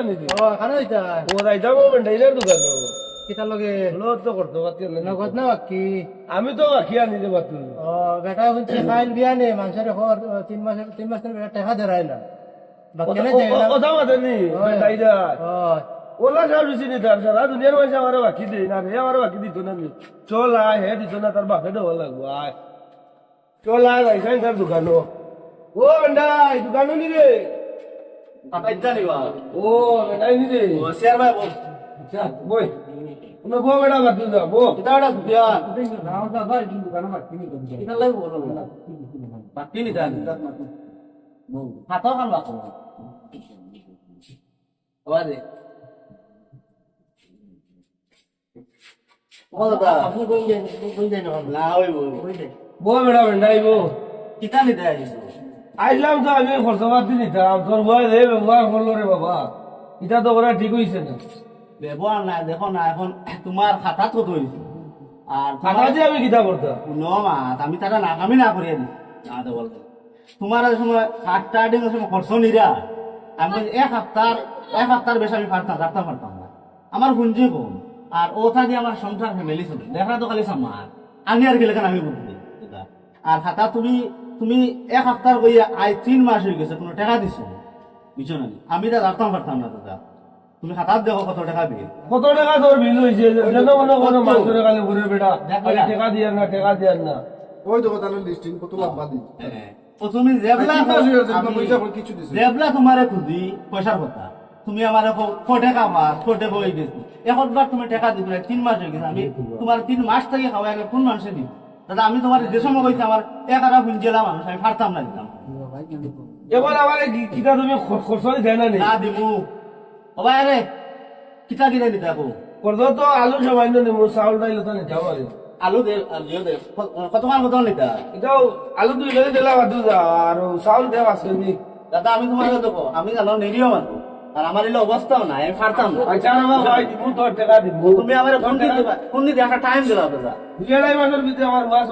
নিদি ও খানো হইতা ও যাইতাম ভেন্ডাইলের দোকান কিতার লগে লোক তো করতে পারছি না নগদ না বাকি আমি তো বাকি আনি দে পারতুম ও বেটা বলছে ফাইল বিয়া নে মানুষের খবর 3 মাসের বেটা টাকা দেয় না বাকি না যায় না কথা মাতে নি ভেন্ডাইলা ও ওলা সব রুচি নিতে আর সারা দুনিয়ার মানুষ আমার বাকি দেয় না রে আমার বাকি দিত না চল আয় হে দিত না তার বাপে দেওয়া লাগবো আয় চল আয় যাইসাই তার দোকানো ও ভেন্ডাই দোকানো নি রে কাটাইতা নিবা ও ভেন্ডাই নি রে ও শেয়ার ভাই বল চল বই কোনো বউ বেড়া বাকি দাও বউ এটা ওটা বিয়া নাও দা ভাই দোকানে বাকি নি এটা লাগবে বলো বাকি নি দান হাতা খান বাকো আওয়াজে ও দাদা আপনি কই যাই না না হইব বউ বেড়া ভেন্ডাই বউ কিতা নি দেয় আইলাম তো আমি খরচবাদ দিয়ে দিতাম তোর বয় রে ব্যবহার করলো রে বাবা এটা তো ওরা ঠিক হয়েছে না ব্যবহার না দেখো না এখন তোমার খাতা কত হয়েছে আর টাকা দিয়ে আমি কিতা করতাম নো মা আমি তারা নাকামি না করিয়ে দিই না তো বলতে তোমার সময় স্টার্টিং সময় খরচ নিরা আমি এক সপ্তাহ বেশি আমি পারতাম না আমার পুঞ্জি কম আর ওটা দিয়ে আমার সংসার ফ্যামিলি চলে দেখা তো খালি আমার আমি আর গেলে আমি বুঝলি আর খাতা তুমি এক সপ্তাহ কইয়া 3 মাস হয়ে গেছে কোনো টাকা দিছো বুঝছো না আমি তা পারতাম না দাদা তুমি খাতার দেখো কত টাকা দিয়ে কত টাকা তোর বিল হয়েছে যেন মনে কোনো মাংসের কালে ঘুরে বেটা টাকা দিয়ে না ওই তো কথা লিস্টিং কত লম্বা দিই ও তুমি কিছু দিছে জেবলা তোমারে খুদি পয়সার কথা তুমি আমার ফটে কামার ফটে বই গেছি এখন বার তুমি টাকা দিবে 3 মাস হয়ে গেছে আমি তোমার 3 মাস থেকে খাওয়া আগে কোন মানুষে দিব দাদা আমি তোমার যে সময় কইছি আমার একারা পুঞ্জেলা মানুষ আমি পারতাম না দিতাম এবার আমার কিতা তুমি খরচ দেয় না না দিমু ও ভাই আরে কিতা কিতা দিতে আকো করতো তো আলু সামান্য নিমু চাউল ডাইল তো নিতে আমার আলু দে কত মান কত নিতা এটাও আলু 2 কেজি দিলা বাদ যা আর চাউল দেওয়া আছে নি দাদা আমি তোমার দেবো আমি জানো নিরিও মানুষ আর আমার এলো অবস্থাও না আমি পারতাম না আচ্ছা আমার ভাই দিমু তোর টাকা দিমু তুমি আমার কোন দিতে একটা টাইম দিলা দাদা 2.5 মাসের ভিতরে আমার মাস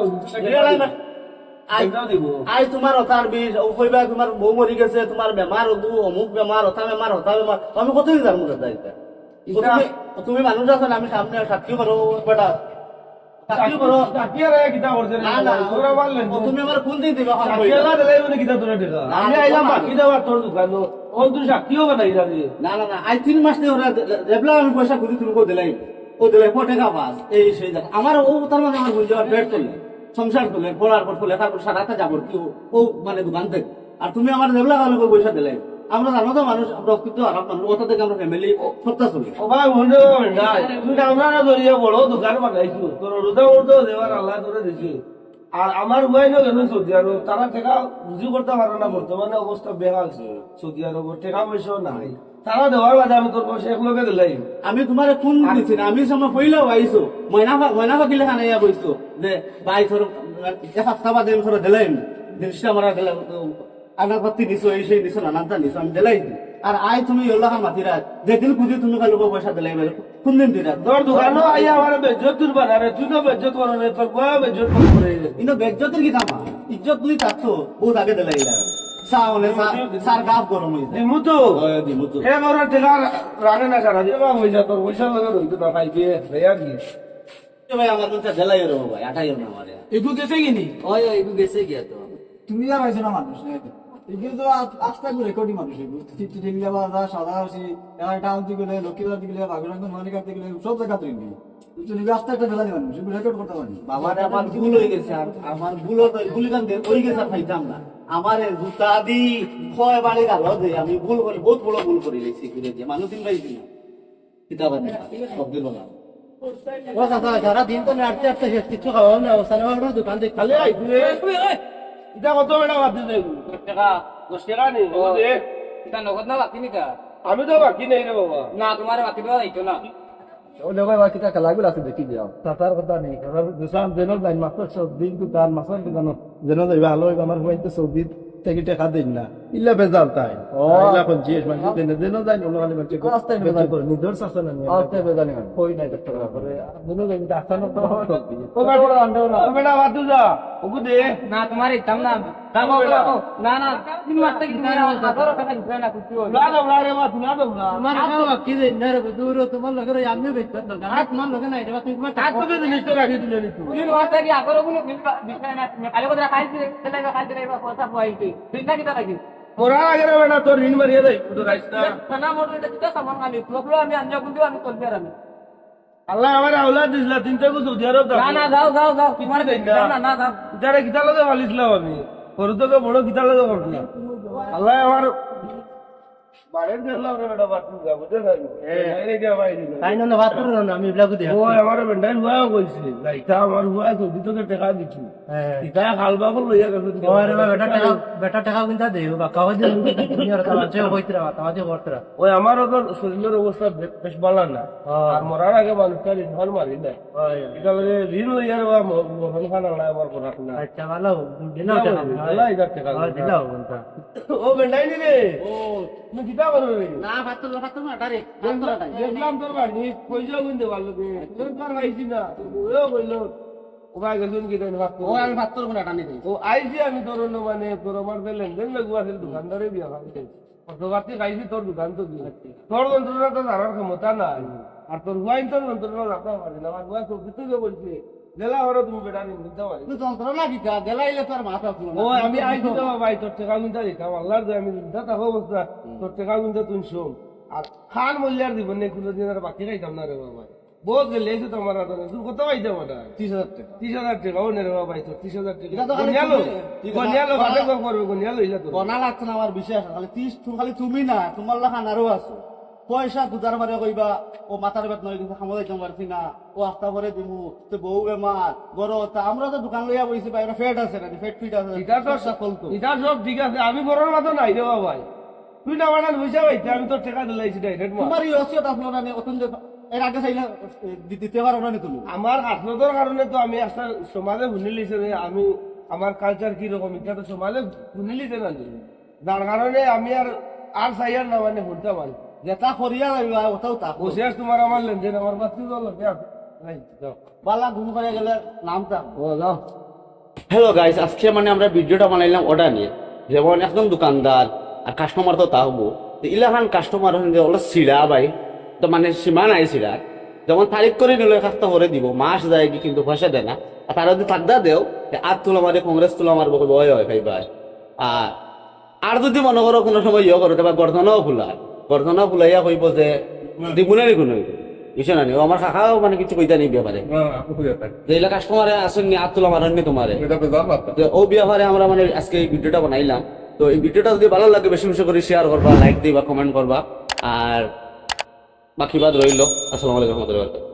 দিব আই তোমার অতার বিষ ও কইবা তোমার বউ মরি গেছে তোমার বেমার দু অমুক বেমার হতা বেমার আমি কতদিন জানবো দাদা এটা তুমি মানুষ আছো না আমি সামনে সাক্ষী করো বেটা সাক্ষী করো টাকিয়া রে কিতা করছে না না তোরা বললেন তুমি আমার কোন দিন দিবা টাকিয়া দিলাই মানে কিতা তোরা টাকা আমি আইলাম বাকি দেওয়া তোর দোকান ও তুই সাক্ষীও বানাই যাবি না না না আই 3 মাস ধরে দেবলা আমি পয়সা খুদি তুমি কো দিলাই টাকা পাস এই সেই আমার ও তার মানে আমার বুঝে পেট করলে সংসার করলে পড়ার পর করলে তারপর সারাটা যাবো কি ও মানে দোকান থেকে আর তুমি আমার দেবলা আমি পয়সা দিলাই আমরা জানো তো মানুষ প্রকৃত আরাম মানুষ ওটা থেকে আমরা ফ্যামিলি সপ্তাহ চলি ও ভাই বন্ধু না তুই আমরা না ধরিয়া বড় দোকান বানাইছো তোর রোদা উর্দো দেওয়ার আল্লাহ তোরে দিছি আর আমার উপায় না কেন সৌদি আরব তারা টাকা রুজু করতে পারে না বর্তমানে অবস্থা বেহাল সৌদি আরব টাকা পয়সা নাই তারা দেওয়ার বাদে আমি তোর পয়সা একলগে দিলাই আমি তোমার কোন দিছি না আমি সময় পইলেও আইছো ময়না ফাকিলে খানে ইয়া বইছো যে ভাই তোর এক সপ্তাহ বাদে আমি তোর দিলাই জিনিসটা আমার দিলাম আনাপাতি দিছো এই সেই দিছো নানানটা দিছো আমি দিলাই আর আই তুমি এল্লা খান মাতিরা যেদিন খুঁজি তুমি কালো পয়সা দিলাই কোন দিন দিরা তোর দোকানও আইয়া আমার বেজ্জত তুই বানারে তুই তো বেজ্জত করো না তোর বয় বেজ্জত করে ইনো বেজ্জতের কি কামা ইজ্জত তুই থাকতো বহুত আগে দিলাই সাওনে সার গাফ গরম হইছে দিমু তো দিমু তো হে মোর টাকা রানে না সারা দিবা পয়সা তোর পয়সা লাগে রইতো না খাইবে রেয়া কি ভাই আমার মনটা দিলাই রে ভাই আটাই না আমারে এগু গেছে কিনি ওই এগু গেছে গিয়া তো তুমি আর হইছো না মানুষ এগুলো তো আস্তা করে রেকর্ডিং মানুষ এগুলো চিঠি ঠেলে বাজা সাদা হচ্ছে একটা আনতে গেলে লক্ষ্মীবার দিকে গেলে বাগুরাঙ্গ মালিক আনতে গেলে সব জায়গা তুই তুমি আস্তা একটা ফেলানি মানুষ এগুলো রেকর্ড করতে পারি বাবারে আমার ভুল হয়ে গেছে আর আমার ভুল গুলিগান হয়ে গেছে আর খাইতাম না আমার জুতা দি ছয় বাড়ি গেল যে আমি ভুল করি বহুত বড় ভুল করে লেছি ঘুরে দিয়ে মানুষ তিন পাইছি না কিতাব শব্দের বলা ও দাদা যারা দিন তো আটতে আটতে শেষ কিছু খাওয়া না ওখানে আমার দোকান থেকে খালি আইবে এটা কত বেটা বাতি দেব টাকা 10 টাকা নেই এটা নগদ না বাকি নিকা আমি তো বাকি নেই রে বাবা না তোমার বাকি দেওয়া যাইতো না ও দেখো বাকি টাকা লাগবে আছে দেখি দিও তার কথা নেই দুসান জেনল লাইন মাত্র 10 দিন দোকান মাসের দোকান জেনল ভালো আমার হইতে 20 থেকে টাকা দিন না ইল্লা বেজাল তাই ইল্লা কোন জিনিস মানে দেনে দেনো যায় না খালি মানে আস্তে বেজাল করে নিদর শাসন না আস্তে বেজালি মানে কই নাই ডাক্তার করে দুনো যাই ডাক্তার তো ও বেটা বাতু যা ওগু দে না তোমার ইতাম না রাখো রাখো না না তিন মাস থেকে তুমি আমার হাতর কথা দিবে না কিছু না না রে বাতু না না তোমার কাছে কি যে না রে দূর তোমার লগে আমি বেচত না আর তোমার লগে নাই রে তুমি কাজ তো জিনিস তো রাখি দিলে তুই তিন মাস থেকে আগর কোনো বিষয় না কালে কথা খাইছি খাইতে লাগা কথা পাইছি ঠিক না কিটা লাগি মোরা আগে রে বেটা তোর ঋণ মারিয়ে দেই তো রাইস না না মোর এটা কিটা সামান খালি প্রবলেম আমি আনজা কিন্তু আমি চলবে আর আমি আল্লাহ আমার আওলাদ দিছলা তিনটা কো সৌদি আরব না না যাও যাও যাও তোমার দেই না। না না যাও যারা গীতা লগে বালিছিলাম আমি বড় তোকে বড় গীতা লগে করছিলাম আল্লাহ আমার বাড়ির দেখলাম রে বেটা বাথরুম যা বুঝে গেল এই যে ভাই দিল তাই না বাত করো না আমি ব্লগ দেই ও আমার বেন্ডাই হুয়া কইছিল লাইটা আমার হুয়া সৌদি তোকে টাকা দিছি ইটা খালবা কো লইয়া গেল ওরে বেটা টাকা কিনতা দেও বা কাওয়া দিয়ে দুনিয়ার কাছে আছে হইতরা তাওয়াতে করতরা ওই আমারও তো শরীরের অবস্থা বেশ ভালো না আর মরার আগে মানুষটা ঋণ মারি না এটা লগে ঋণ লইয়া রে মোহন খান আল্লাহ আমার পড়া না আচ্ছা ভালো দিলাও টাকা আল্লাহ ইদার টাকা দিলাও কোনটা ও বেন্ডাই নি রে ও তুমি কিতা করবে না বাত না ডাইরেক্ট দেখলাম তোর বাড়ি কইছো কিন্তু ভালো কে তোর কার আইছি না ও কইলো ও ভাই গেছুন কি দেন ভাত ও আমি বাত করব না টানি দেই ও আইছি আমি তোর অন্য মানে তোর আমার লেনদেন লাগু আছে দোকানদারে বিয়া খাইছে অতবাতি খাইছি তোর দোকান তো দিয়ে তোর যন্ত্রণা তো জানার ক্ষমতা নাই আর তোর হুয়াইন তোর যন্ত্রণা জানতে পারি না আমার হুয়া সবজি তো বলছে জেলা হরো তুমি বেটা নিতে পারি তুই যন্ত্রণা দিতা গেলাইলে তোর মাথা ফুলো ও আমি আইছি তো ভাই তোর টাকা গুনতে দিতাম আল্লাহর দয়া আমি দিতা থাকো অবস্থা তোর টাকা গুনতে তুই শোন আর খান মূল্যার দিব না কোনো দিন আর বাকি খাইতাম না রে বাবা বহুত গেলে এসে তোমার আদরে তুই কত পাইতাম ওটা 30,000 টাকা 30,000 টাকা ও নে রে বাবা তোর 30,000 টাকা এটা তো খালি গনিয়ালো তুমি- গনিয়ালো ভালো করবে গনিয়ালো ইলা তো বনা লাগছে না আমার বিশ্বাস খালি 30 খালি তুমি না তোমার লাখান আরো আছে পয়সা গুজার মারে কইবা ও মাথার বেত নয় কিন্তু খামো যাইতে পারছি না ও আস্তা করে দিমু তো বউ বেমার গরো তা আমরা তো দোকান লইয়া বইছি বাইরে ফেট আছে না ফেট ফিট আছে এটা তো ফলতো এটা সব ঠিক আছে আমি বড়র মতো নাই রে বাবা তুই না বানান বুঝা পাইতে আমি তোর টাকা দিলাইছি ডাইরেক্ট মা তোমার এই অসিয়ত আসলো না অত্যন্ত এর আগে চাইলে দিতে পারো না তুমি আমার আত্মতর কারণে তো আমি একটা সমাজে ভুনি লিছে যে আমি আমার কালচার কি রকম এটা তো সমাজে ভুনি লিছে না যার কারণে আমি আর চাইয়ার না মানে ভুলতাম আর যেটা করিয়া লাগবে ওটাও তা বসে তোমার আমার লেনদেন আমার বাচ্চা তো লাগে বালা ঘুম করে গেলে নামটা ও যাও হ্যালো গাইস আজকে মানে আমরা ভিডিওটা বানাইলাম অর্ডার নিয়ে যেমন একজন দোকানদার আর কাস্টমার তো তা হবো ইলাখান কাস্টমার হলো সিড়া ভাই তো মানে সীমা নাই সিড়া যেমন তারিখ করে নিলে একটা করে দিব মাস যায় কি কিন্তু পয়সা দেয় না আর তারা যদি থাকদা দেও আর তুলা মারে কংগ্রেস তুলা মারবো ভয় হয় ভাই ভাই আর যদি মনে করো কোনো সময় ইয়ে করো বা গর্দনাও ফুলাইয়া কইব যে দিবুনারি কোনো বুঝছো না আমার কাকাও মানে কিছু কইতা নিই ব্যাপারে যেগুলা কাস্টমারে আসেননি আর তুলা মারেননি তোমারে এটা বেজাল না তো ও ব্যাপারে আমরা মানে আজকে এই ভিডিওটা বানাইলাম তো এই ভিডিওটা যদি ভালো লাগে বেশি বেশি করে শেয়ার করবা লাইক দিবা কমেন্ট করবা আর বাকি বাদ রইল আসসালামু আলাইকুম।